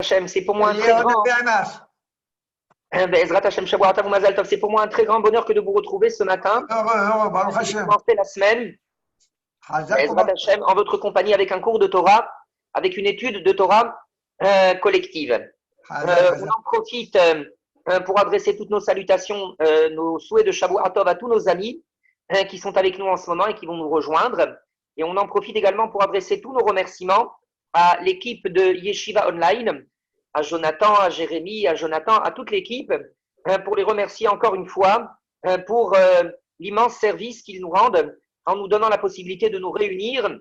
Hashem, c'est pour moi un très grand. Bezrat Hashem, Shavua Tov Mazal Tov, c'est pour moi un très grand bonheur que de vous retrouver ce matin. Baruch J'ai Hashem. commencé la semaine, Bezrat Hashem, en votre compagnie avec un cours de Torah, avec une étude de Torah collective. On en profite pour adresser toutes nos salutations, nos souhaits de Shavua Tov à tous nos amis qui sont avec nous en ce moment et qui vont nous rejoindre. Et on en profite également pour adresser tous nos remerciements à l'équipe de Yeshiva Online, à Jonathan, à Jérémy, à Jonathan, à toute l'équipe, pour les remercier encore une fois pour l'immense service qu'ils nous rendent en nous donnant la possibilité de nous réunir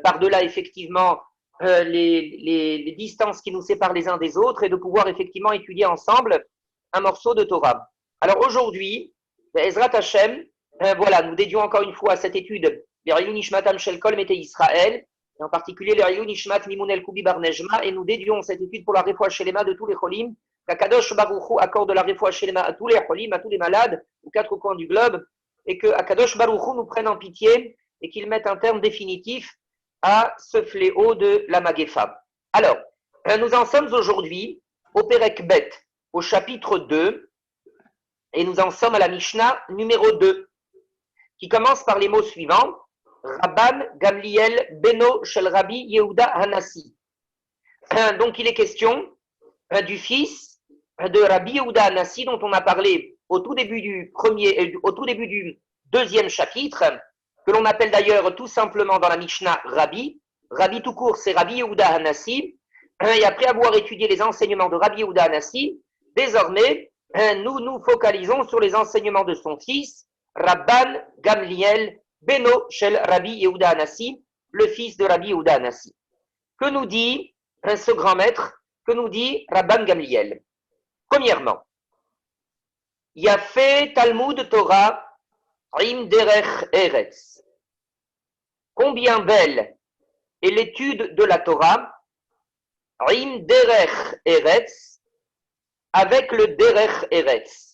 par-delà effectivement les distances qui nous séparent les uns des autres et de pouvoir effectivement étudier ensemble un morceau de Torah. Alors aujourd'hui, Ezrat Hashem, voilà, nous dédions encore une fois à cette étude L'Irayou Nishmatam Shel Kol Mete Israël, et en particulier l'Irayou Nishmat Mimoun El Koubi Bar Nejma, et nous dédions cette étude pour la Refoua Shelema de tous les Cholim, qu'Akadosh Baruch Hu accorde la Refoua Shelema à tous les Cholim, à tous les malades, aux quatre coins du globe, et que Akadosh Baruch Hu nous prenne en pitié et qu'il mette un terme définitif à ce fléau de la Magefa. Alors, nous en sommes aujourd'hui au Perek Bet, au chapitre 2, et nous en sommes à la Mishnah numéro 2, qui commence par les mots suivants. Rabban Gamliel Beno Shel Rabbi Yehuda Hanassi. Donc il est question du fils de Rabbi Yehuda Hanassi dont on a parlé au tout début du deuxième chapitre, que l'on appelle d'ailleurs tout simplement dans la Mishnah Rabbi. Rabbi tout court, c'est Rabbi Yehuda Hanassi. Et après avoir étudié les enseignements de Rabbi Yehuda Hanassi, désormais nous nous focalisons sur les enseignements de son fils, Rabban Gamliel Beno Shel Rabbi Yehuda Hanassi, le fils de Rabbi Yehuda Hanassi. Que nous dit ce grand maître? Que nous dit Rabban Gamliel? Premièrement, Yafé Talmud Torah Im Derech Eretz. Combien belle est l'étude de la Torah, Im Derech Eretz, avec le Derech Eretz.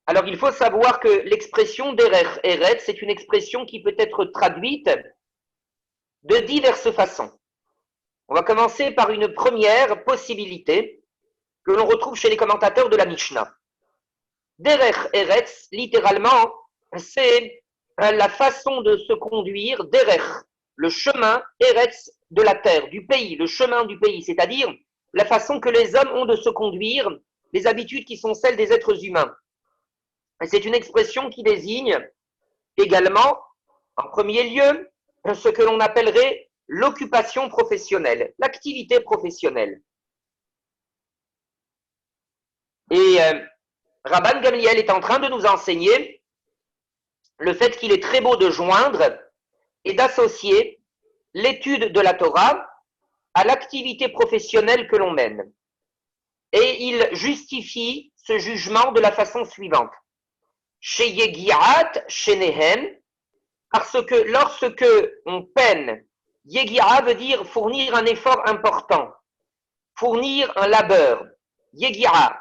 Alors, il faut savoir que l'expression Derech Eretz, c'est une expression qui peut être traduite de diverses façons. On va commencer par une première possibilité que l'on retrouve chez les commentateurs de la Mishnah. Derech Eretz, littéralement, c'est la façon de se conduire, Derech, le chemin, Eretz, de la terre, du pays, le chemin du pays, c'est-à-dire la façon que les hommes ont de se conduire, les habitudes qui sont celles des êtres humains. C'est une expression qui désigne également, en premier lieu, ce que l'on appellerait l'occupation professionnelle, l'activité professionnelle. Et Rabban Gamliel est en train de nous enseigner le fait qu'il est très beau de joindre et d'associer l'étude de la Torah à l'activité professionnelle que l'on mène. Et il justifie ce jugement de la façon suivante. Chez Yegiat, chez Nehem, parce que lorsque on peine, Yegia veut dire fournir un effort important, fournir un labeur. Yegia,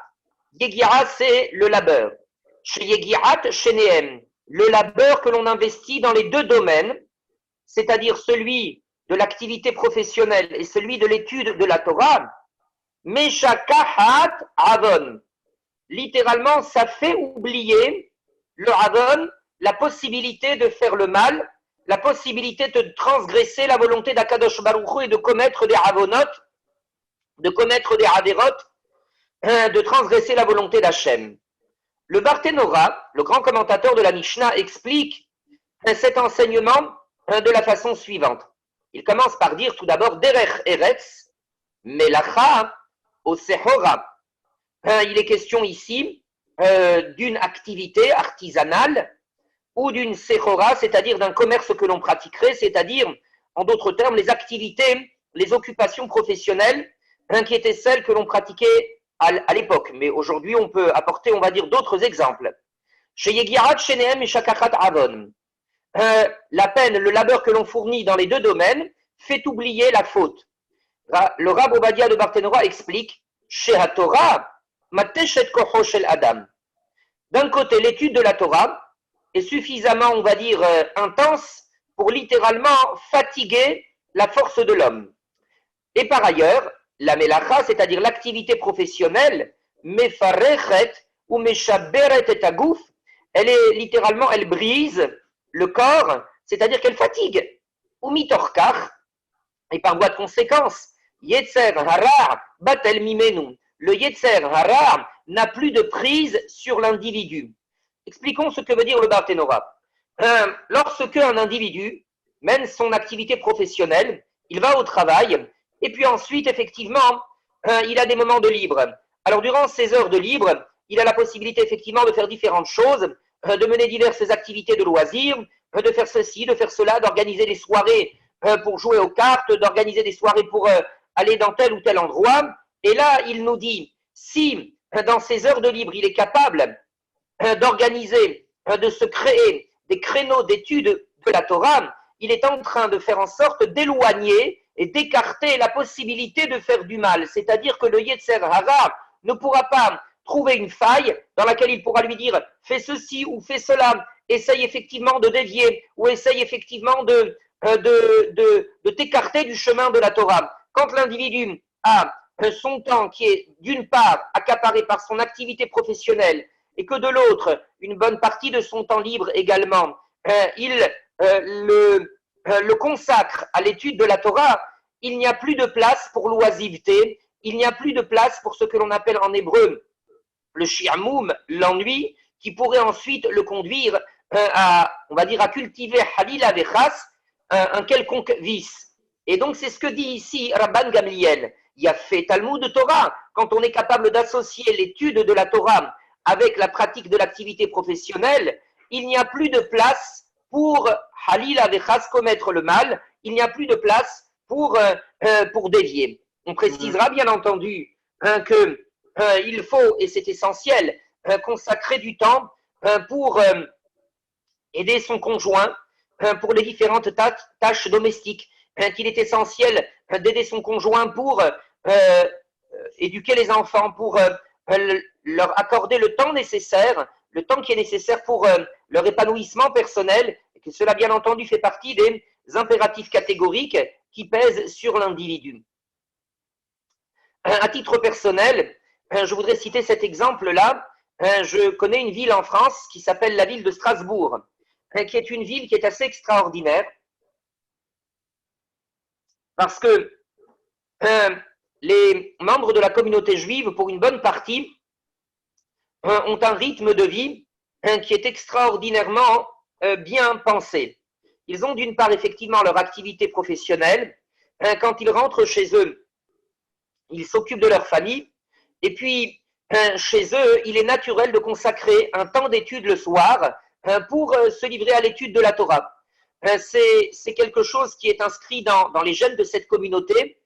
c'est le labeur. Chez Yegiat, chez Nehem, le labeur que l'on investit dans les deux domaines, c'est-à-dire celui de l'activité professionnelle et celui de l'étude de la Torah, Meshakahat Avon. Littéralement, ça fait oublier le Avon, la possibilité de faire le mal, la possibilité de transgresser la volonté d'Akadosh Baruch Hu et de commettre des Avonot, de commettre des Averot, de transgresser la volonté d'Hachem. Le Barthénora, le grand commentateur de la Mishnah, explique cet enseignement de la façon suivante. Il commence par dire tout d'abord Derech Eretz, Melacha, Osehora. Il est question ici d'une activité artisanale ou d'une sechora, c'est-à-dire d'un commerce que l'on pratiquerait, c'est-à-dire, en d'autres termes, les activités, les occupations professionnelles qui étaient celles que l'on pratiquait à l'époque. Mais aujourd'hui, on peut apporter, on va dire, d'autres exemples. Chez Yegirat, chez Nehem et Shakachat Avon. La peine, le labeur que l'on fournit dans les deux domaines fait oublier la faute. Le Rab Obadia de Barthénora explique chez HaTorah, Mateshet Kocho Shel Adam. D'un côté, l'étude de la Torah est suffisamment, on va dire, intense pour littéralement fatiguer la force de l'homme. Et par ailleurs, La melacha, c'est-à-dire l'activité professionnelle, mefarechet ou meshaberet et agouf, elle est littéralement, elle brise le corps, c'est-à-dire qu'elle fatigue. Ou mitorkach, et par voie de conséquence, yetzer hara batel mimenu. Le yetzer hara n'a plus de prise sur l'individu. Expliquons ce que veut dire le Barthénora. Lorsque un individu mène son activité professionnelle, il va au travail, et puis ensuite, effectivement, il a des moments de libre. Alors, durant ces heures de libre, il a la possibilité, effectivement, de faire différentes choses, de mener diverses activités de loisirs, de faire ceci, de faire cela, d'organiser des soirées pour jouer aux cartes, d'organiser des soirées pour aller dans tel ou tel endroit. Et là, il nous dit, si dans ces heures de libre, il est capable d'organiser, de se créer des créneaux d'études de la Torah, il est en train de faire en sorte d'éloigner et d'écarter la possibilité de faire du mal. C'est-à-dire que le Yetzer Hara ne pourra pas trouver une faille dans laquelle il pourra lui dire « fais ceci ou fais cela », essaye effectivement de dévier ou essaye effectivement de t'écarter du chemin de la Torah. Quand l'individu a son temps qui est d'une part accaparé par son activité professionnelle et que de l'autre, une bonne partie de son temps libre également, il le consacre à l'étude de la Torah, il n'y a plus de place pour l'oisiveté, il n'y a plus de place pour ce que l'on appelle en hébreu le shi'amoum, l'ennui, qui pourrait ensuite le conduire à, on va dire, à cultiver halila vechas, un quelconque vice. Et donc c'est ce que dit ici Rabban Gamliel. Il y a fait Talmud de Torah, quand on est capable d'associer l'étude de la Torah avec la pratique de l'activité professionnelle, il n'y a plus de place pour halila vechas, commettre le mal, il n'y a plus de place pour dévier. On précisera bien entendu que il faut, et c'est essentiel, consacrer du temps pour aider son conjoint pour les différentes tâches domestiques, qu'il est essentiel d'aider son conjoint pour éduquer les enfants, pour leur accorder le temps nécessaire, le temps qui est nécessaire pour leur épanouissement personnel, et que cela, bien entendu, fait partie des impératifs catégoriques qui pèsent sur l'individu. À titre personnel, je voudrais citer cet exemple-là. Je connais une ville en France qui s'appelle la ville de Strasbourg, qui est une ville qui est assez extraordinaire parce que les membres de la communauté juive, pour une bonne partie, ont un rythme de vie qui est extraordinairement bien pensé. Ils ont d'une part effectivement leur activité professionnelle. Quand ils rentrent chez eux, ils s'occupent de leur famille. Et puis, chez eux, il est naturel de consacrer un temps d'étude le soir pour se livrer à l'étude de la Torah. C'est quelque chose qui est inscrit dans les gènes de cette communauté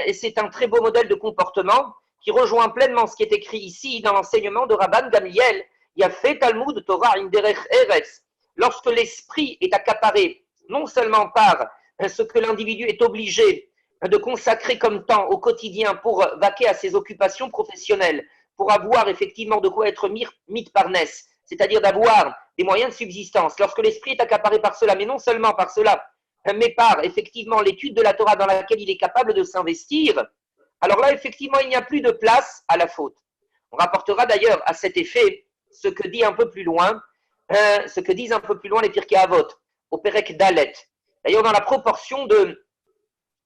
et c'est un très beau modèle de comportement qui rejoint pleinement ce qui est écrit ici dans l'enseignement de Rabban Gamliel. Il y a fait Talmud Torah Inderech Eretz. Lorsque l'esprit est accaparé non seulement par ce que l'individu est obligé de consacrer comme temps au quotidien pour vaquer à ses occupations professionnelles, pour avoir effectivement de quoi être mitparnes, c'est-à-dire d'avoir des moyens de subsistance. Lorsque l'esprit est accaparé par cela, mais non seulement par cela, mais par effectivement l'étude de la Torah dans laquelle il est capable de s'investir, alors là, effectivement, il n'y a plus de place à la faute. On rapportera d'ailleurs à cet effet ce que dit un peu plus loin, ce que disent un peu plus loin les Pirkei Avot, au Perek Dalet. D'ailleurs, dans la proportion de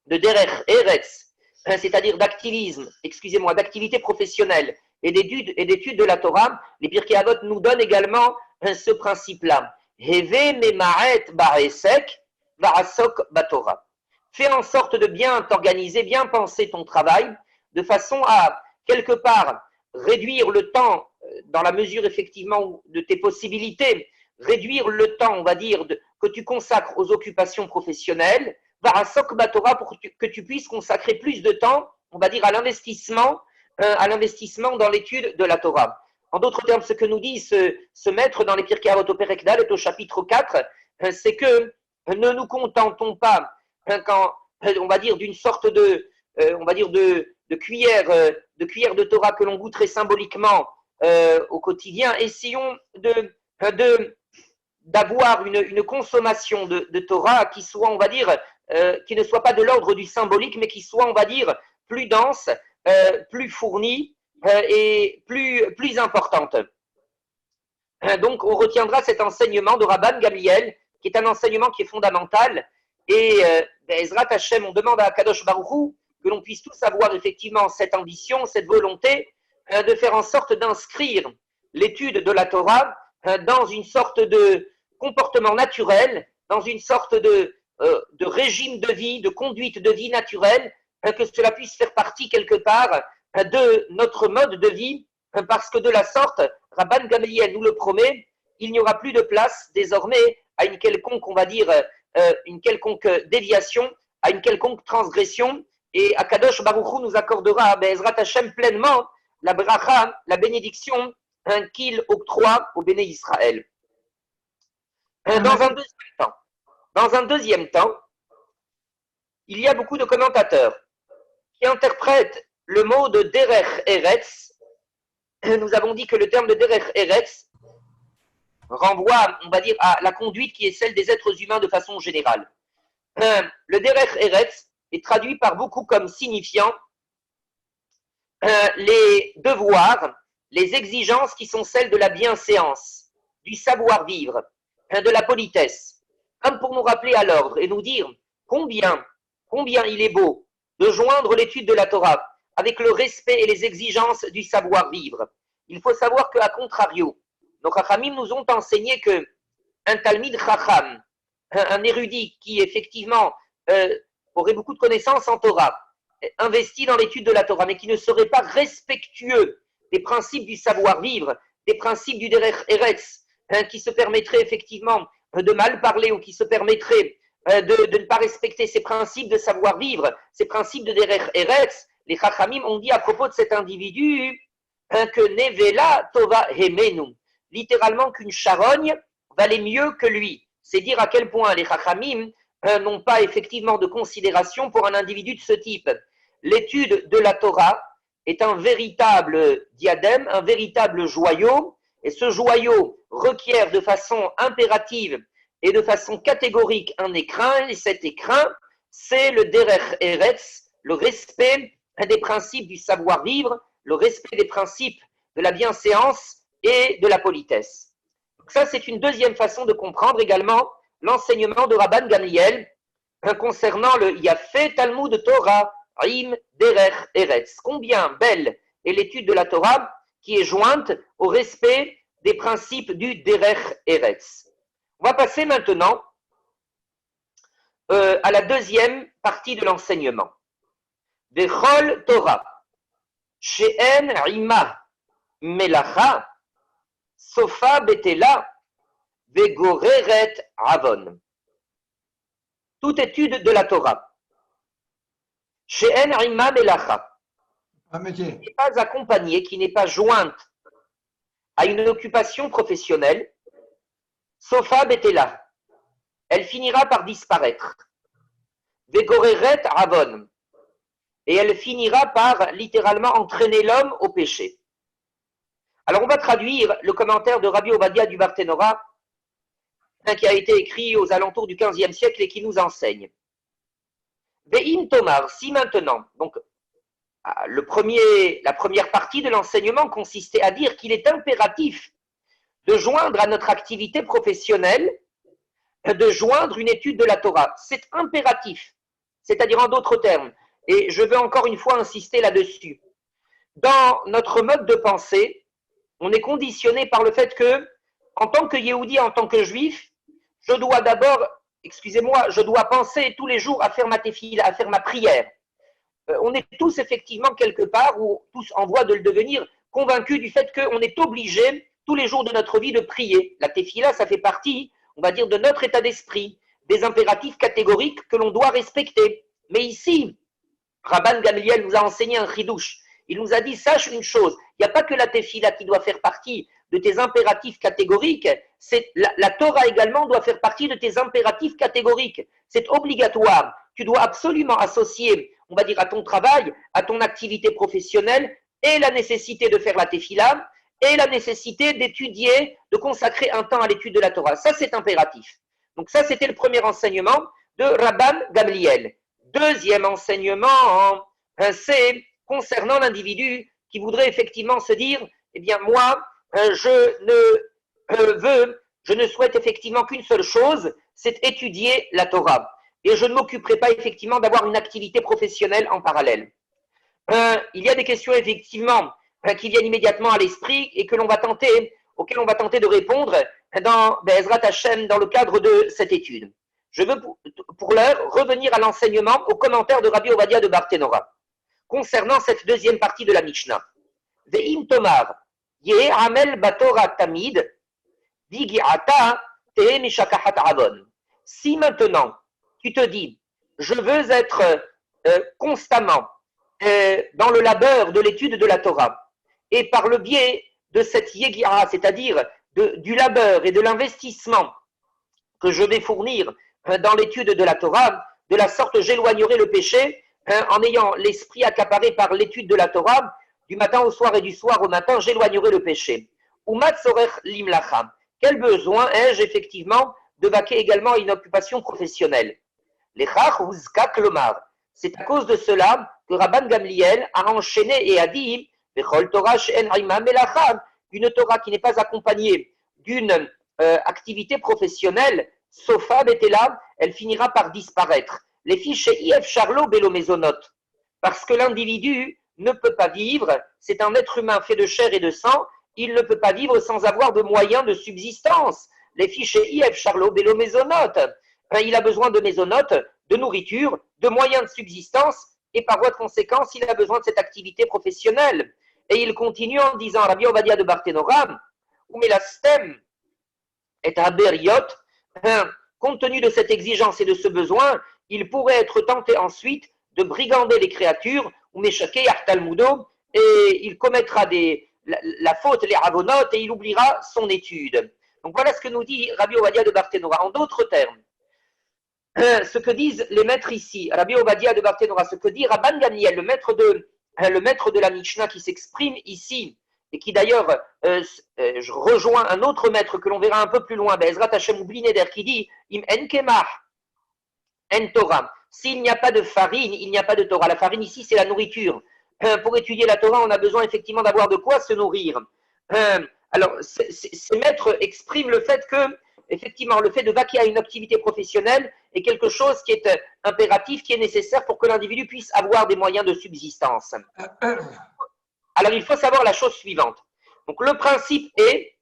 Derech Eretz, c'est-à-dire d'activisme, excusez-moi, d'activité professionnelle et d'études de la Torah, les Pirkei Avot nous donnent également ce principe-là. Heve memaret ba'esek va'asok batorah. Fais en sorte de bien t'organiser, bien penser ton travail, de façon à, quelque part, réduire le temps, dans la mesure effectivement de tes possibilités, réduire le temps, on va dire, que tu consacres aux occupations professionnelles, va'asok batorah, pour que tu puisses consacrer plus de temps, on va dire, à l'investissement dans l'étude de la Torah. En d'autres termes, ce que nous dit ce maître dans les Pirkei Avot au Perek Dalet au chapitre 4, c'est que ne nous contentons pas, quand, on va dire, d'une sorte de, on va dire de cuillère de Torah que l'on goûterait symboliquement au quotidien. Essayons d'avoir une consommation de Torah qui soit, on va dire, qui ne soit pas de l'ordre du symbolique, mais qui soit, on va dire, plus dense, plus fournie et plus importante. Donc, on retiendra cet enseignement de Rabban Gamliel, qui est un enseignement qui est fondamental. Et Ezrat Hashem, on demande à Kadosh Baruch Hu que l'on puisse tous avoir effectivement cette ambition, cette volonté de faire en sorte d'inscrire l'étude de la Torah dans une sorte de comportement naturel, dans une sorte de régime de vie, de conduite de vie naturelle, que cela puisse faire partie quelque part de notre mode de vie, parce que de la sorte, Rabban Gamliel nous le promet, il n'y aura plus de place désormais à une quelconque, on va dire, une quelconque déviation, à une quelconque transgression, et Akadosh Baruch Hu nous accordera, Ezrat Hashem, pleinement la bracha, la bénédiction qu'il octroie au Béné Israël. Dans un deuxième temps, il y a beaucoup de commentateurs qui interprètent le mot de Derech Eretz. Nous avons dit que le terme de Derech Eretz renvoie, on va dire, à la conduite qui est celle des êtres humains de façon générale. Le Derech Eretz est traduit par beaucoup comme signifiant les devoirs, les exigences qui sont celles de la bienséance, du savoir-vivre, de la politesse, comme pour nous rappeler à l'ordre et nous dire combien il est beau de joindre l'étude de la Torah avec le respect et les exigences du savoir-vivre. Il faut savoir qu'à contrario, nos Chachamim nous ont enseigné qu'un Talmid Chacham, un érudit qui effectivement aurait beaucoup de connaissances en Torah, investi dans l'étude de la Torah, mais qui ne serait pas respectueux des principes du savoir-vivre, des principes du Derech Eretz, qui se permettrait effectivement de mal parler ou qui se permettrait de ne pas respecter ces principes de savoir-vivre, ces principes de Derech Eretz, les Chachamim ont dit à propos de cet individu que Nevela Tova Hemenu, littéralement qu'une charogne valait mieux que lui. C'est dire à quel point les Chachamim n'ont pas effectivement de considération pour un individu de ce type. L'étude de la Torah est un véritable diadème, un véritable joyau, et ce joyau requiert de façon impérative et de façon catégorique un écrin, et cet écrin, c'est le Derech Eretz, le respect des principes du savoir-vivre, le respect des principes de la bienséance et de la politesse. Donc ça, c'est une deuxième façon de comprendre également l'enseignement de Rabban Gamliel concernant le Yafé Talmud Torah, Im Derech Eretz. Combien belle est l'étude de la Torah qui est jointe au respect des principes du Derech Eretz. On va passer maintenant à la deuxième partie de l'enseignement. Vechol Torah, She'en Ima Melacha, Sofa Betela, Vegoreret Avon. Toute étude de la Torah. She'en Ima Melacha, qui n'est pas accompagnée, qui n'est pas jointe à une occupation professionnelle, Sofa Betela, elle finira par disparaître. Vegoreret Avon, et elle finira par littéralement entraîner l'homme au péché. Alors on va traduire le commentaire de Rabbi Ovadia du Barthénora, qui a été écrit aux alentours du XVe siècle et qui nous enseigne. Ve'im Tomar, si maintenant, donc la première partie de l'enseignement consistait à dire qu'il est impératif de joindre à notre activité professionnelle, de joindre une étude de la Torah. C'est impératif, c'est-à-dire en d'autres termes, et je veux encore une fois insister là-dessus. Dans notre mode de pensée, on est conditionné par le fait que, en tant que Yehudi, en tant que Juif, je dois d'abord, je dois penser tous les jours à faire ma tefila, à faire ma prière. On est tous effectivement quelque part, ou tous en voie de le devenir, convaincus du fait qu'on est obligé tous les jours de notre vie de prier. La tefila, ça fait partie, on va dire, de notre état d'esprit, des impératifs catégoriques que l'on doit respecter. Mais ici, Rabban Gamliel nous a enseigné un chidouche. Il nous a dit, sache une chose, il n'y a pas que la tefila qui doit faire partie de tes impératifs catégoriques, la Torah également doit faire partie de tes impératifs catégoriques. C'est obligatoire. Tu dois absolument associer, on va dire, à ton travail, à ton activité professionnelle, et la nécessité de faire la tefila, et la nécessité d'étudier, de consacrer un temps à l'étude de la Torah. Ça, c'est impératif. Donc ça, c'était le premier enseignement de Rabban Gamliel. Deuxième enseignement c'est concernant l'individu qui voudrait effectivement se dire, eh bien moi, je ne souhaite effectivement qu'une seule chose, c'est étudier la Torah. Et je ne m'occuperai pas effectivement d'avoir une activité professionnelle en parallèle. Il y a des questions effectivement qui viennent immédiatement à l'esprit et auxquelles on va tenter de répondre dans Be'ezrat Hashem dans le cadre de cette étude. Je veux pour l'heure revenir à l'enseignement, au commentaire de Rabbi Ovadia de Barthénora concernant cette deuxième partie de la Mishnah. Ve'im tomar ye'amel batora tamid digi'ata te'e mishakahat avon. Si maintenant tu te dis, je veux être constamment dans le labeur de l'étude de la Torah, et par le biais de cette yegira, c'est-à-dire du labeur et de l'investissement que je vais fournir dans l'étude de la Torah, de la sorte j'éloignerai le péché en ayant l'esprit accaparé par l'étude de la Torah, du matin au soir et du soir au matin, j'éloignerai le péché. Umat sorech limlacha. Quel besoin ai-je effectivement de vaquer également à une occupation professionnelle? Lechach uzkak lomar. C'est à cause de cela que Rabban Gamliel a enchaîné et a dit Bechol Torah she'en haima melacha, une Torah qui n'est pas accompagnée d'une activité professionnelle, Sofa betela, elle finira par disparaître. Les fiches IF Charlot Bélo Maisonot, parce que l'individu ne peut pas vivre, c'est un être humain fait de chair et de sang, il ne peut pas vivre sans avoir de moyens de subsistance. Les fiches IF Charlot Bélo Maisonot, il a besoin de maisonnotes, de nourriture, de moyens de subsistance, et par voie de conséquence, il a besoin de cette activité professionnelle. Et il continue en disant, Rabbi Ovadia de Barthénora, Umelastem et Haberiot, compte tenu de cette exigence et de ce besoin, il pourrait être tenté ensuite de brigander les créatures, ou Meshake Talmudo, et il commettra la faute, les avonotes, et il oubliera son étude. Donc voilà ce que nous dit Rabbi Ovadia de Barthénora. En d'autres termes, ce que disent les maîtres ici, Rabbi Ovadia de Barthénora, ce que dit Rabban Gamliel, le maître de la Mishnah qui s'exprime ici, et qui d'ailleurs je rejoins un autre maître que l'on verra un peu plus loin, Ezrat Hashem Ublineder, qui dit Im en kemah en Torah. S'il n'y a pas de farine, il n'y a pas de Torah. La farine ici, c'est la nourriture. Pour étudier la Torah, on a besoin effectivement d'avoir de quoi se nourrir. Alors, ces maîtres expriment le fait que, effectivement, le fait de vaquer à une activité professionnelle est quelque chose qui est impératif, qui est nécessaire pour que l'individu puisse avoir des moyens de subsistance. Alors, il faut savoir la chose suivante. Donc, le principe est,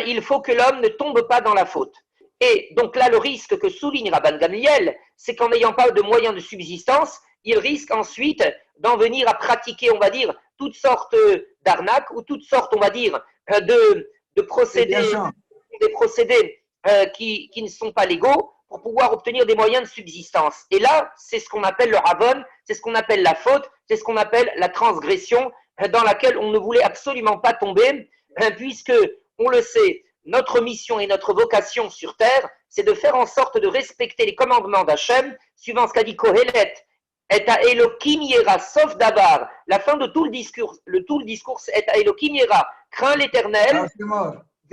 il faut que l'homme ne tombe pas dans la faute. Et donc là, le risque que souligne Rabban Gamliel, c'est qu'en n'ayant pas de moyens de subsistance, il risque ensuite d'en venir à pratiquer, on va dire, toutes sortes d'arnaques ou toutes sortes, on va dire, de procédés, des procédés qui ne sont pas légaux pour pouvoir obtenir des moyens de subsistance. Et là, c'est ce qu'on appelle le ravon, c'est ce qu'on appelle la faute, c'est ce qu'on appelle la transgression dans laquelle on ne voulait absolument pas tomber, puisque, on le sait, notre mission et notre vocation sur terre, c'est de faire en sorte de respecter les commandements d'Hachem, suivant ce qu'a dit Kohelet, et à Elohim Yera, sauf d'Abar. La fin de tout le discours, c'est à Elohim Yera, crains l'Éternel,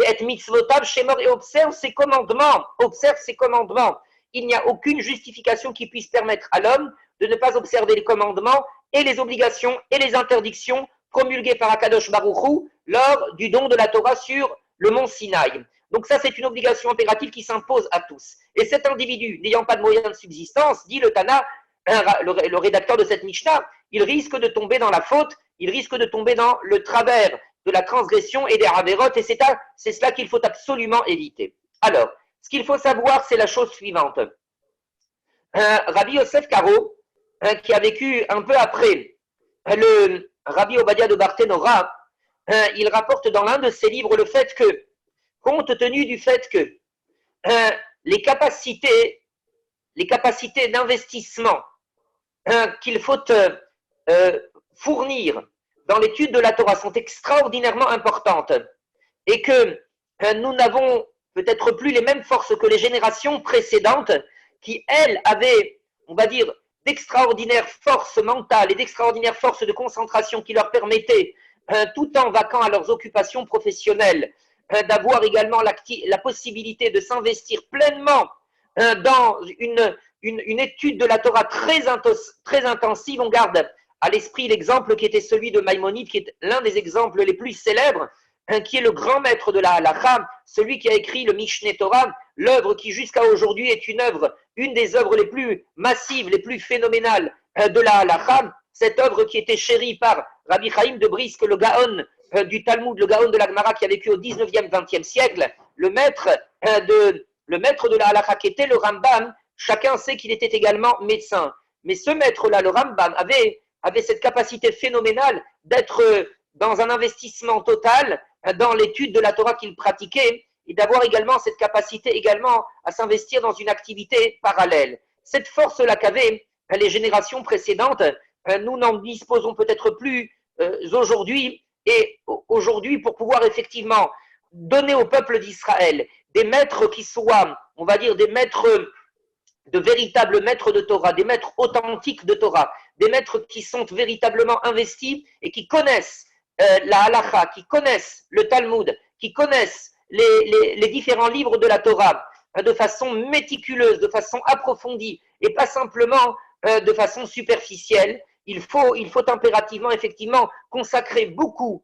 et mitzvotav shemor, et observe ses commandements. Il n'y a aucune justification qui puisse permettre à l'homme de ne pas observer les commandements et les obligations et les interdictions promulguées par Akadosh Baruch Hu lors du don de la Torah sur le mont Sinaï. Donc ça, c'est une obligation impérative qui s'impose à tous. Et cet individu, n'ayant pas de moyens de subsistance, dit le Tana, le rédacteur de cette Mishnah, il risque de tomber dans la faute, il risque de tomber dans le travers de la transgression et des ravérotes, et c'est cela qu'il faut absolument éviter. Alors, ce qu'il faut savoir, c'est la chose suivante. Rabbi Yosef Karo, qui a vécu un peu après le Rabbi Ovadia de Barthénora, il rapporte dans l'un de ses livres le fait que, compte tenu du fait que les capacités d'investissement qu'il faut fournir dans l'étude de la Torah sont extraordinairement importantes et que nous n'avons peut-être plus les mêmes forces que les générations précédentes qui, elles, avaient, on va dire, d'extraordinaires forces mentales et d'extraordinaires forces de concentration qui leur permettaient, tout en vaquant à leurs occupations professionnelles, d'avoir également la possibilité de s'investir pleinement dans une étude de la Torah très intensive. On garde à l'esprit l'exemple qui était celui de Maïmonide, qui est l'un des exemples les plus célèbres, qui est le grand maître de la halakha, celui qui a écrit le Mishneh Torah, l'œuvre qui jusqu'à aujourd'hui est une des œuvres les plus massives, les plus phénoménales de la halakha, cette œuvre qui était chérie par Rabbi Chaim de Brisk, le Gaon du Talmud, le Gaon de la Gemara qui a vécu au 19e, 20e siècle, le maître de la halakha qui était le Rambam. Chacun sait qu'il était également médecin. Mais ce maître-là, le Rambam, avait cette capacité phénoménale d'être dans un investissement total dans l'étude de la Torah qu'il pratiquait et d'avoir également cette capacité également à s'investir dans une activité parallèle. Cette force-là qu'avaient les générations précédentes, nous n'en disposons peut-être plus aujourd'hui. Et aujourd'hui, pour pouvoir effectivement donner au peuple d'Israël des maîtres qui soient, on va dire, des maîtres, de véritables maîtres de Torah, des maîtres authentiques de Torah, des maîtres qui sont véritablement investis et qui connaissent la halakha, qui connaissent le Talmud, qui connaissent les différents livres de la Torah de façon méticuleuse, de façon approfondie et pas simplement de façon superficielle. Il faut impérativement, effectivement, consacrer beaucoup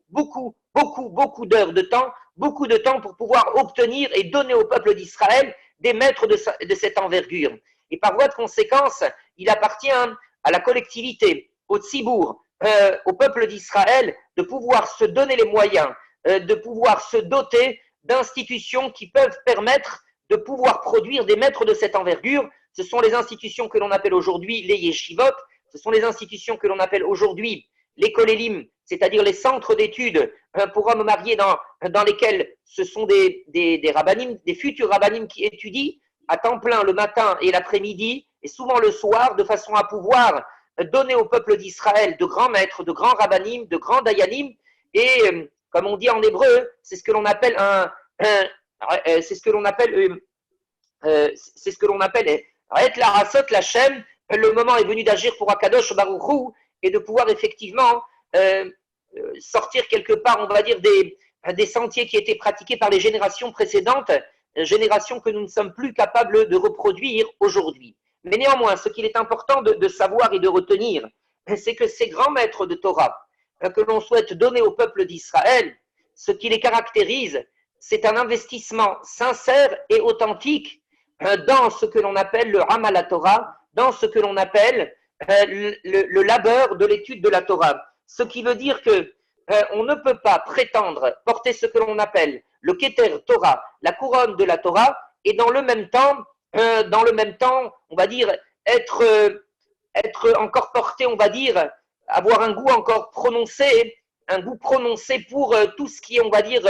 d'heures de temps, beaucoup de temps pour pouvoir obtenir et donner au peuple d'Israël des maîtres de cette envergure. Et par voie de conséquence, il appartient à la collectivité, au tzibour, au peuple d'Israël, de pouvoir se donner les moyens, de pouvoir se doter d'institutions qui peuvent permettre de pouvoir produire des maîtres de cette envergure. Ce sont les institutions que l'on appelle aujourd'hui les yeshivot, ce sont les institutions que l'on appelle aujourd'hui les kolélim, c'est-à-dire les centres d'études pour hommes mariés dans lesquels ce sont des rabbanim, des futurs rabbanim qui étudient à temps plein le matin et l'après-midi et souvent le soir de façon à pouvoir donner au peuple d'Israël de grands maîtres, de grands rabbanim, de grands dayanim et comme on dit en hébreu, c'est ce que l'on appelle c'est ce que l'on appelle et la rasot lachem. Le moment est venu d'agir pour Akadosh Baruch Hu et de pouvoir effectivement sortir quelque part, on va dire, des sentiers qui étaient pratiqués par les générations précédentes, générations que nous ne sommes plus capables de reproduire aujourd'hui. Mais néanmoins, ce qu'il est important de savoir et de retenir, c'est que ces grands maîtres de Torah que l'on souhaite donner au peuple d'Israël, ce qui les caractérise, c'est un investissement sincère et authentique dans ce que l'on appelle le Amal HaTorah, dans ce que l'on appelle le labeur de l'étude de la Torah. Ce qui veut dire que on ne peut pas prétendre porter ce que l'on appelle le Keter Torah, la couronne de la Torah, et dans le même temps, on va dire, être encore porté, on va dire, avoir un goût encore prononcé, pour tout ce qui est, on va dire,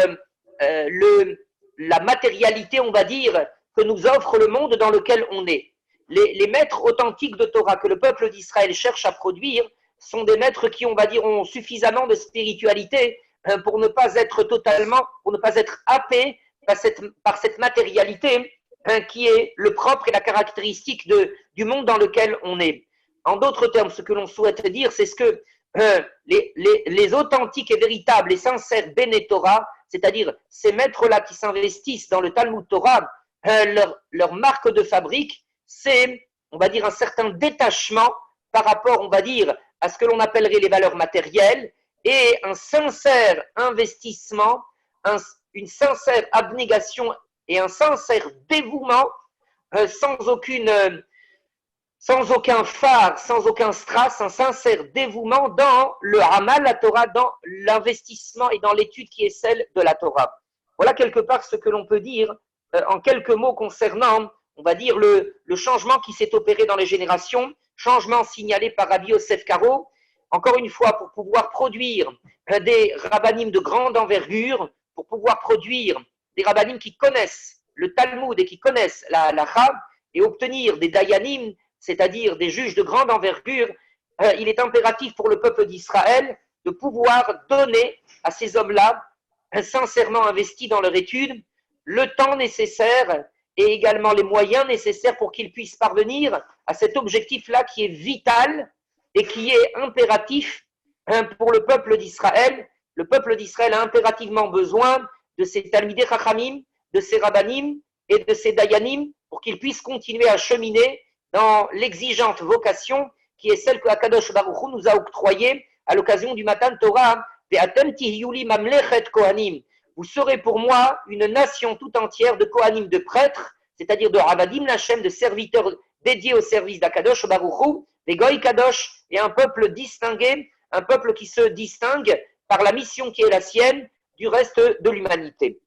la matérialité, on va dire, que nous offre le monde dans lequel on est. Les maîtres authentiques de Torah que le peuple d'Israël cherche à produire sont des maîtres qui, on va dire, ont suffisamment de spiritualité pour ne pas être happés par cette matérialité qui est le propre et la caractéristique du monde dans lequel on est. En d'autres termes, ce que l'on souhaite dire, c'est ce que les authentiques et véritables et sincères Béné Torah, c'est-à-dire ces maîtres-là qui s'investissent dans le Talmud Torah, leur marque de fabrique, c'est, on va dire, un certain détachement par rapport, on va dire, à ce que l'on appellerait les valeurs matérielles et un sincère investissement, une sincère abnégation et un sincère dévouement sans aucun phare, sans aucun strass, un sincère dévouement dans le Amal, la Torah, dans l'investissement et dans l'étude qui est celle de la Torah. Voilà quelque part ce que l'on peut dire en quelques mots concernant, on va dire, le changement qui s'est opéré dans les générations, changement signalé par Rabbi Yosef Karo, encore une fois, pour pouvoir produire des rabbanim de grande envergure, pour pouvoir produire des rabbanim qui connaissent le Talmud et qui connaissent la halakha, et obtenir des dayanim, c'est-à-dire des juges de grande envergure, il est impératif pour le peuple d'Israël de pouvoir donner à ces hommes-là, sincèrement investis dans leur étude, le temps nécessaire et également les moyens nécessaires pour qu'ils puissent parvenir à cet objectif-là qui est vital et qui est impératif pour le peuple d'Israël. Le peuple d'Israël a impérativement besoin de ces Talmidei Chachamim, de ces Rabbanim et de ces Dayanim pour qu'ils puissent continuer à cheminer dans l'exigeante vocation qui est celle que Akadosh Baruch Hu nous a octroyée à l'occasion du Matan Torah. Vous serez pour moi une nation tout entière de Kohanim, de prêtres, c'est-à-dire de Ravadim Lachem, de serviteurs dédiés au service d'Akadosh Baruch Hu, des Goy Kadosh, et un peuple distingué, un peuple qui se distingue par la mission qui est la sienne du reste de l'humanité.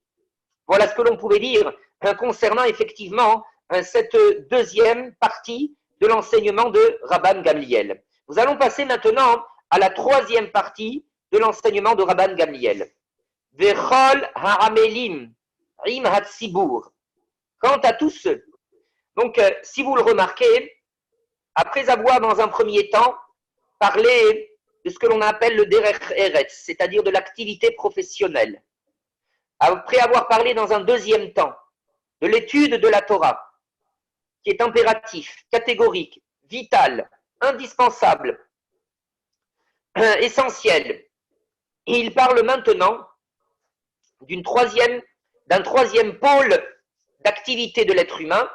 Voilà ce que l'on pouvait dire concernant effectivement cette deuxième partie de l'enseignement de Rabban Gamliel. Nous allons passer maintenant à la troisième partie de l'enseignement de Rabban Gamliel. Vechol ha'amelim im hatzibur. Quant à tous ceux, donc si vous le remarquez, après avoir dans un premier temps parlé de ce que l'on appelle le derech eretz, c'est-à-dire de l'activité professionnelle, après avoir parlé dans un deuxième temps de l'étude de la Torah, qui est impératif, catégorique, vital, indispensable, essentiel, et il parle maintenant d'un troisième pôle d'activité de l'être humain,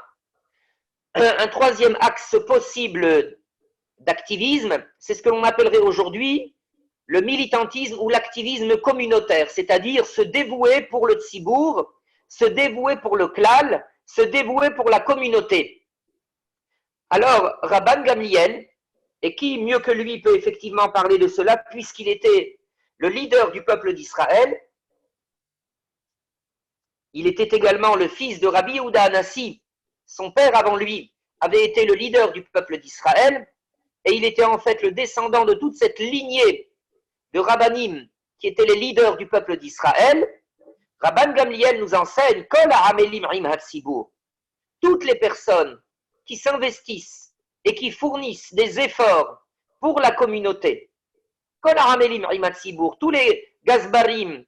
un troisième axe possible d'activisme, c'est ce que l'on appellerait aujourd'hui le militantisme ou l'activisme communautaire, c'est-à-dire se dévouer pour le tzibour, se dévouer pour le klal, se dévouer pour la communauté. Alors, Rabban Gamliel, et qui mieux que lui peut effectivement parler de cela, puisqu'il était le leader du peuple d'Israël, il était également le fils de Rabbi Yehuda Hanassi, son père avant lui avait été le leader du peuple d'Israël, et il était en fait le descendant de toute cette lignée de Rabbanim qui étaient les leaders du peuple d'Israël. Rabban Gamliel nous enseigne Kol ha'amelim im hatzibur. Toutes les personnes qui s'investissent et qui fournissent des efforts pour la communauté. Kol ha'amelim im hatzibur. Tous les gazbarim,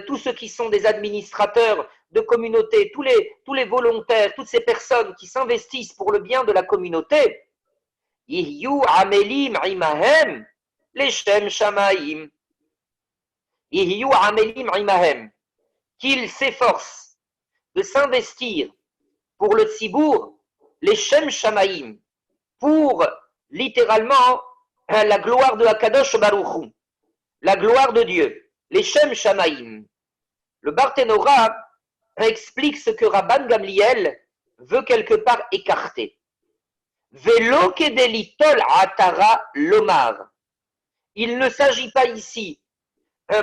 tous ceux qui sont des administrateurs de communauté, tous les volontaires, toutes ces personnes qui s'investissent pour le bien de la communauté, Yihyu amelim imahem leshem shamaim. Yihyu amelim imahem. Qu'ils s'efforcent de s'investir pour le tzibour, les Shem Shamaim, pour littéralement la gloire de Akadosh Baruch Hu, la gloire de Dieu, les Shem Shamaim. Le Barthénora explique ce que Rabban Gamliel veut quelque part écarter. Velo kedelitol atara lomar. Il ne s'agit pas ici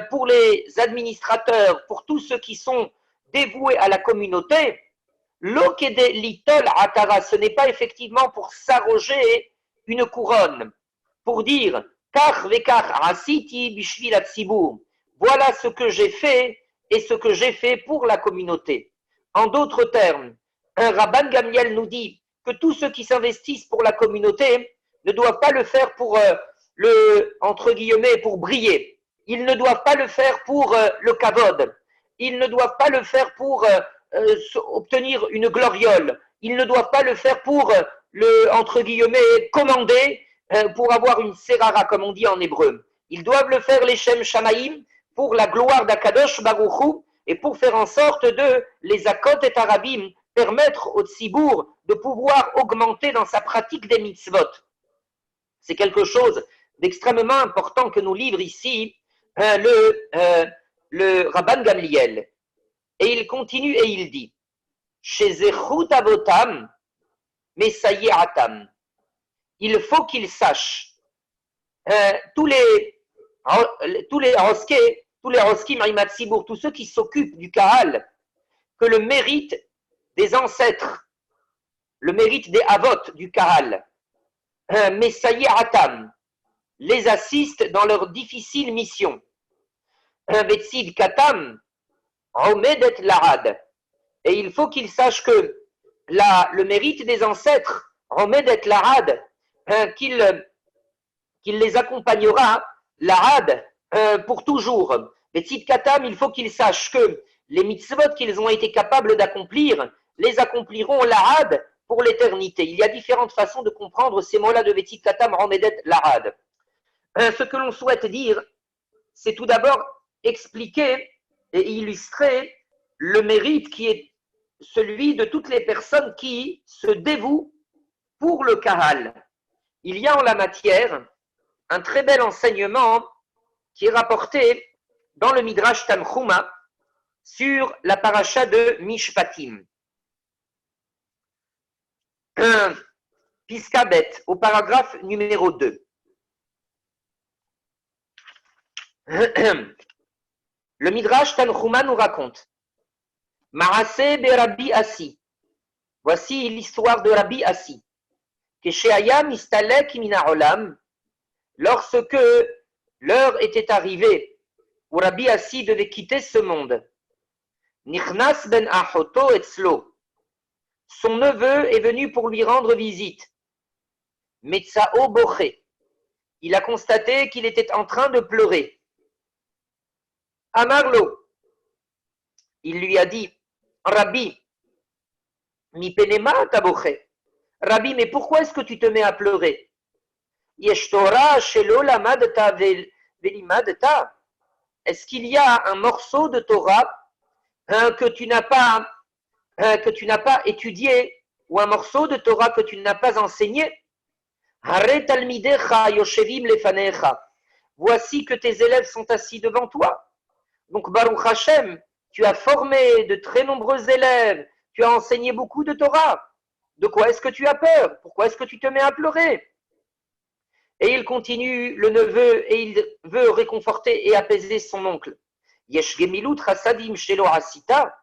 pour les administrateurs, pour tous ceux qui sont dévoués à la communauté, l'okede litol atara, ce n'est pas effectivement pour s'arroger une couronne, pour dire kach vekach asiti bishvil hatzibur, voilà ce que j'ai fait et ce que j'ai fait pour la communauté. En d'autres termes, un Rabban Gamliel nous dit que tous ceux qui s'investissent pour la communauté ne doivent pas le faire pour entre guillemets, pour briller. Ils ne doivent pas le faire pour le kavod. Ils ne doivent pas le faire pour obtenir une gloriole. Ils ne doivent pas le faire pour entre guillemets, commander pour avoir une serara, comme on dit en hébreu. Ils doivent le faire les Shem Shamaim pour la gloire d'Akadosh Baruch Hu et pour faire en sorte de les Akot et Arabim, permettre au Tzibour de pouvoir augmenter dans sa pratique des mitzvot. C'est quelque chose d'extrêmement important que nous livre ici le Rabban Gamliel. Et il continue et il dit chez Zechut Avotam, Messayiatam. Il faut qu'ils sachent, tous les Roskim Rimatzibour, tous ceux qui s'occupent du Kahal, que le mérite des ancêtres, le mérite des Avot du Kahal, Messayiatam, les assiste dans leur difficile mission. Vetsid Katam, Omedet Larad. Et il faut qu'ils sachent que le mérite des ancêtres, Omedet Larad, qu'il les accompagnera, Larad, pour toujours. Vetsid Katam, il faut qu'ils sachent que les mitzvot qu'ils ont été capables d'accomplir, les accompliront Larad pour l'éternité. Il y a différentes façons de comprendre ces mots-là de Vetsid Katam, Omedet Larad. Ce que l'on souhaite dire, c'est tout d'abord expliquer et illustrer le mérite qui est celui de toutes les personnes qui se dévouent pour le Kahal. il y a en la matière un très bel enseignement qui est rapporté dans le Midrash Tanchuma sur la paracha de Mishpatim. Piskabet, au paragraphe numéro 2. Le Midrash Tanchuma nous raconte Maaseh be Rabbi Assi. Voici l'histoire de Rabbi Assi. Kesheaya mistalek mina olam. Lorsque l'heure était arrivée où Rabbi Assi devait quitter ce monde, Nichnas ben Achoto etzlo. Son neveu est venu pour lui rendre visite. Metzao boché. Il a constaté qu'il était en train de pleurer. Amarlo. Il lui a dit, Rabbi, mi penema taboché. Rabbi, mais pourquoi est-ce que tu te mets à pleurer? Yesh Torah shelo lamadta velimadta. Est-ce qu'il y a un morceau de Torah que tu n'as pas étudié, ou un morceau de Torah que tu n'as pas enseigné? Voici que tes élèves sont assis devant toi. Donc Baruch Hashem, tu as formé de très nombreux élèves, tu as enseigné beaucoup de Torah. De quoi est-ce que tu as peur? Pourquoi est-ce que tu te mets à pleurer? Et il continue, le neveu, et il veut réconforter et apaiser son oncle. Yesh gemilut chasadim shelo asita.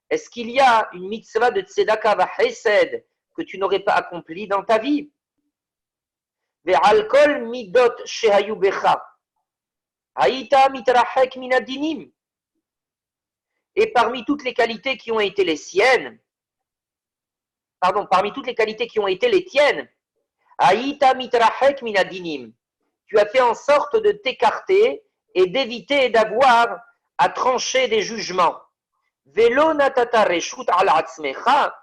Est-ce qu'il y a une mitzvah de tzedaka v'chesed que tu n'aurais pas accomplie dans ta vie? Ve'al kol midot shehayu becha. Haïta mitrachek minadinim. Et parmi toutes les qualités qui ont été les siennes, parmi toutes les qualités qui ont été les tiennes, Haïta mitrachek minadinim. Tu as fait en sorte de t'écarter et d'éviter d'avoir à trancher des jugements. Velo natata reshut al atzmecha.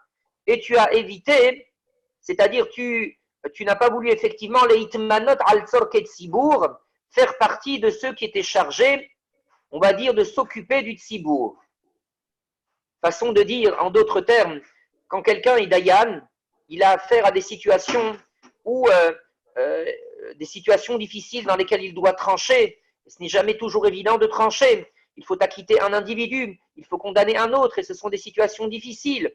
Et tu as évité, c'est-à-dire tu n'as pas voulu effectivement les hitmanot al tzorket tzibur, faire partie de ceux qui étaient chargés, on va dire, de s'occuper du tzibur. Façon de dire, en d'autres termes, quand quelqu'un est dayan, il a affaire à des situations des situations difficiles dans lesquelles il doit trancher. Ce n'est jamais toujours évident de trancher. Il faut acquitter un individu, il faut condamner un autre, et ce sont des situations difficiles.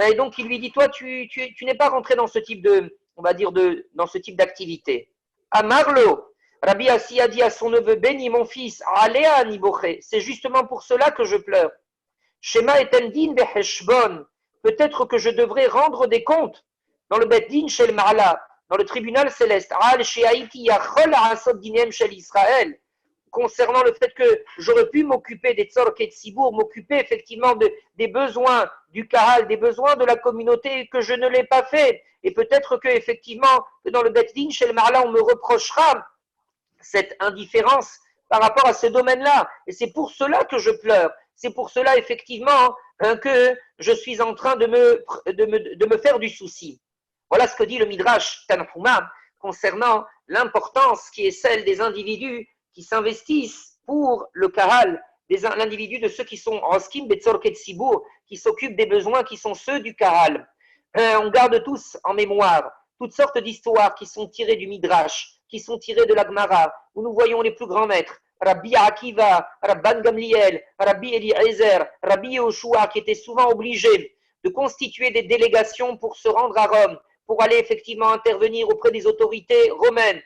Et donc il lui dit, toi, tu n'es pas rentré dans ce type dans ce type d'activité. Amarlo, Rabbi Assi a dit à son neveu, béni mon fils, Alea Niboché, c'est justement pour cela que je pleure. Shema etendin beheshbon, peut-être que je devrais rendre des comptes dans le Bet Din Shel Ma'ala, dans le tribunal céleste, Al Shehaiti Yachol Asod Dinem Shel Israël, concernant le fait que j'aurais pu m'occuper des tzorket sibour, m'occuper effectivement des besoins du Kahal, des besoins de la communauté, et que je ne l'ai pas fait. Et peut-être que effectivement, dans le Bet Din Shel Ma'ala, on me reprochera cette indifférence par rapport à ce domaine-là. Et c'est pour cela que je pleure. C'est pour cela, effectivement, que je suis en train de me faire du souci. Voilà ce que dit le Midrash Tanchuma concernant l'importance qui est celle des individus qui s'investissent pour le Kahal, l'individu de ceux qui sont Roskim Betzorket Sibour, qui s'occupent des besoins qui sont ceux du Kahal. On garde tous en mémoire toutes sortes d'histoires qui sont tirées du Midrash, qui sont tirées de la Gemara, où nous voyons les plus grands maîtres, Rabbi Akiva, Rabban Gamliel, Rabbi Eliezer, Rabbi Yehoshua, qui étaient souvent obligés de constituer des délégations pour se rendre à Rome, pour aller effectivement intervenir auprès des autorités romaines,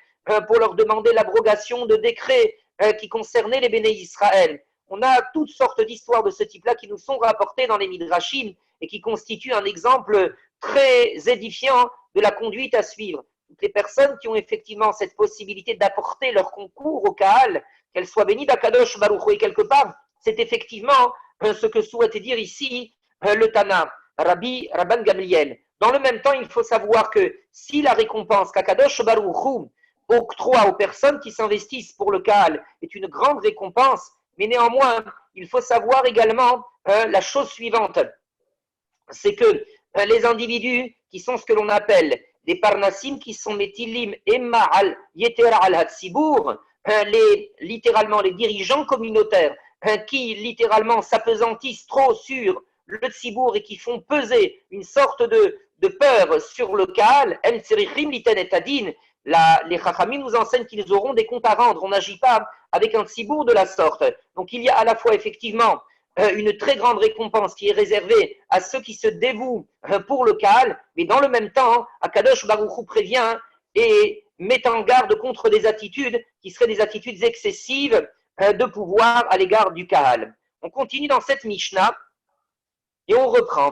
pour leur demander l'abrogation de décrets qui concernaient les Béné Israël. On a toutes sortes d'histoires de ce type-là qui nous sont rapportées dans les Midrashim et qui constituent un exemple très édifiant de la conduite à suivre. Toutes les personnes qui ont effectivement cette possibilité d'apporter leur concours au Kahal, qu'elles soient bénies d'Akadosh Baruch Hu, et quelque part, c'est effectivement ce que souhaitait dire ici le Tana, Rabban Gamliel. Dans le même temps, il faut savoir que si la récompense qu'Akadosh Baruch Hu octroie aux personnes qui s'investissent pour le Kahal est une grande récompense, mais néanmoins, il faut savoir également la chose suivante, c'est que les individus qui sont ce que l'on appelle des parnassim, qui sont metilim emma al yeter al hatsibour, littéralement les dirigeants communautaires, qui littéralement s'apesantissent trop sur le tzibour et qui font peser une sorte de peur sur le Kahal, les Chachamim nous enseignent qu'ils auront des comptes à rendre. On n'agit pas avec un tzibour de la sorte. Donc il y a à la fois effectivement une très grande récompense qui est réservée à ceux qui se dévouent pour le Kahal, mais dans le même temps, Akadosh Baruch Hu prévient et met en garde contre des attitudes qui seraient des attitudes excessives de pouvoir à l'égard du Kahal. On continue dans cette Mishnah et on reprend.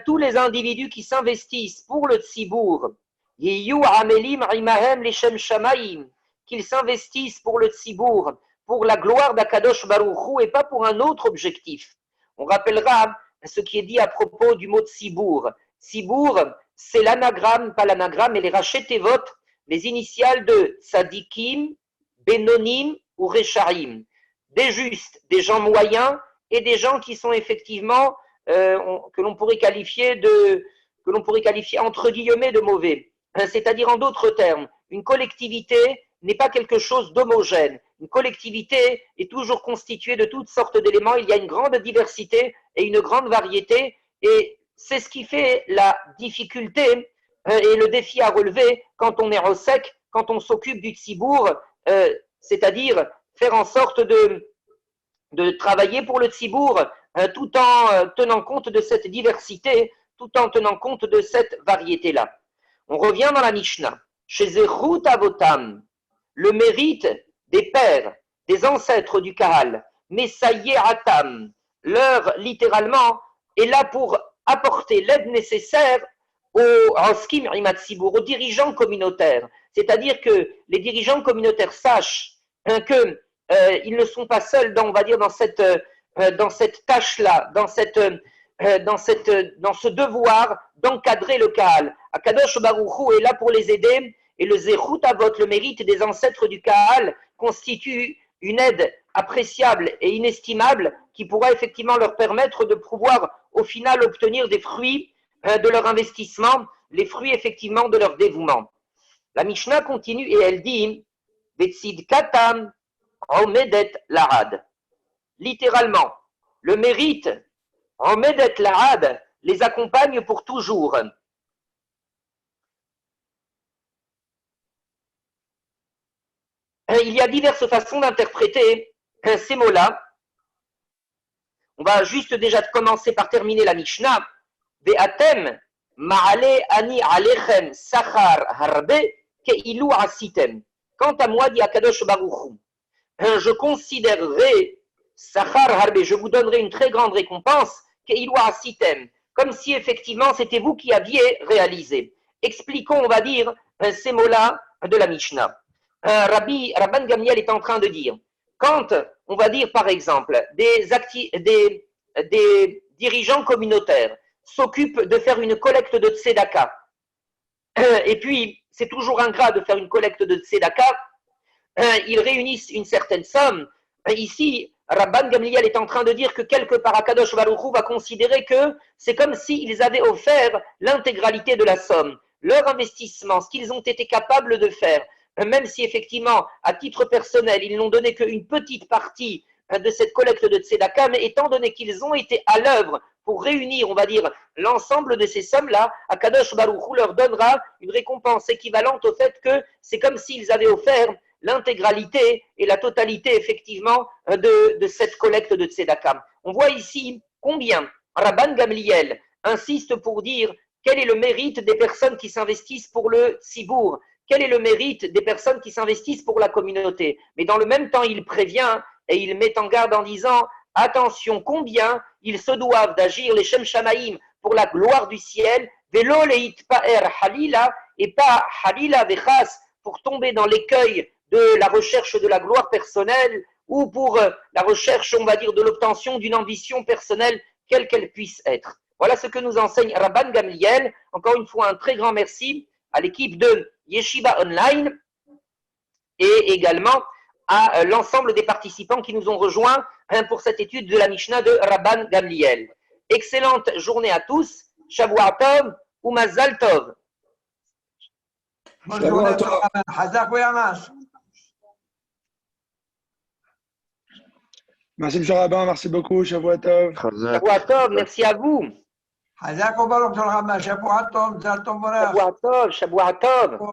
Tous les individus qui s'investissent pour le Tzibour, qu'ils s'investissent pour le Tzibour, pour la gloire d'Akadosh Baruch Hu et pas pour un autre objectif. On rappellera ce qui est dit à propos du mot Tzibour. Tzibour, c'est l'anagramme, pas l'anagramme, mais les rachetevot, les initiales de Tzadikim, Benonim ou Rechaim. Des justes, des gens moyens et des gens qui sont effectivement que l'on pourrait qualifier entre guillemets de mauvais. C'est-à-dire en d'autres termes, une collectivité n'est pas quelque chose d'homogène. Une collectivité est toujours constituée de toutes sortes d'éléments. Il y a une grande diversité et une grande variété. Et c'est ce qui fait la difficulté et le défi à relever quand on est au sec, quand on s'occupe du tzibour, c'est-à-dire faire en sorte de travailler pour le tzibour tout en tenant compte de cette diversité, tout en tenant compte de cette variété-là. On revient dans la Mishnah. Chez Zerut Avotam, le mérite des pères, des ancêtres du Kahal, Messaye Atam, leur littéralement est là pour apporter l'aide nécessaire aux Roskim Rimat Tzibour, aux dirigeants communautaires. C'est-à-dire que les dirigeants communautaires sachent que ils ne sont pas seuls dans, on va dire, dans cette tâche-là, dans ce devoir d'encadrer le Kahal. Akadosh Baruch Hu est là pour les aider et le Zerut Avot, le mérite des ancêtres du Kahal, constitue une aide appréciable et inestimable qui pourra effectivement leur permettre de pouvoir au final obtenir des fruits de leur investissement, les fruits effectivement de leur dévouement. La Mishnah continue et elle dit Vetsid Katam Omedet Larad. Littéralement, le mérite Omedet Larad les accompagne pour toujours. Il y a diverses façons d'interpréter ces mots-là. On va juste déjà commencer par terminer la Mishnah. Ve'atem ma'ale ani alechem sachar harbe ke'ilu asitem. Quant à moi, dit Akadosh Baruch Hu, je considérerai sachar harbe, je vous donnerai une très grande récompense ke'ilu asitem, comme si effectivement c'était vous qui aviez réalisé. Expliquons, on va dire, ces mots-là de la Mishnah. Rabban Gamliel est en train de dire, quand on va dire par exemple des dirigeants communautaires s'occupent de faire une collecte de tzedaka, et puis c'est toujours ingrat de faire une collecte de tzedaka, ils réunissent une certaine somme. Ici, Rabban Gamliel est en train de dire que quelque part Akadosh Baruch Hu va considérer que c'est comme s'ils avaient offert l'intégralité de la somme, leur investissement, ce qu'ils ont été capables de faire. Même si effectivement, à titre personnel, ils n'ont donné qu'une petite partie de cette collecte de tzedaka, mais étant donné qu'ils ont été à l'œuvre pour réunir, on va dire, l'ensemble de ces sommes-là, Akadosh Baruch Hu leur donnera une récompense équivalente au fait que c'est comme s'ils avaient offert l'intégralité et la totalité, effectivement, de cette collecte de tzedaka. On voit ici combien Rabban Gamliel insiste pour dire quel est le mérite des personnes qui s'investissent pour le tzibour. Quel est le mérite des personnes qui s'investissent pour la communauté? Mais dans le même temps, il prévient et il met en garde en disant attention, combien ils se doivent d'agir les Shem Shamaïm pour la gloire du ciel, velo leit pa'er halila, et pas halila vechas pour tomber dans l'écueil de la recherche de la gloire personnelle ou pour la recherche, on va dire, de l'obtention d'une ambition personnelle, quelle qu'elle puisse être. Voilà ce que nous enseigne Rabban Gamliel. Encore une fois, un très grand merci à l'équipe de Yeshiva Online et également à l'ensemble des participants qui nous ont rejoints pour cette étude de la Mishnah de Rabban Gamliel. Excellente journée à tous. Shavua Tov ou Mazal Tov. Bonne journée à toi. Merci M. Rabbin, merci beaucoup. Shavua Tov. Shavua Tov, merci à vous. חזק וברוך שלך, שבוע טוב, מזל טוב ברך. שבוע טוב.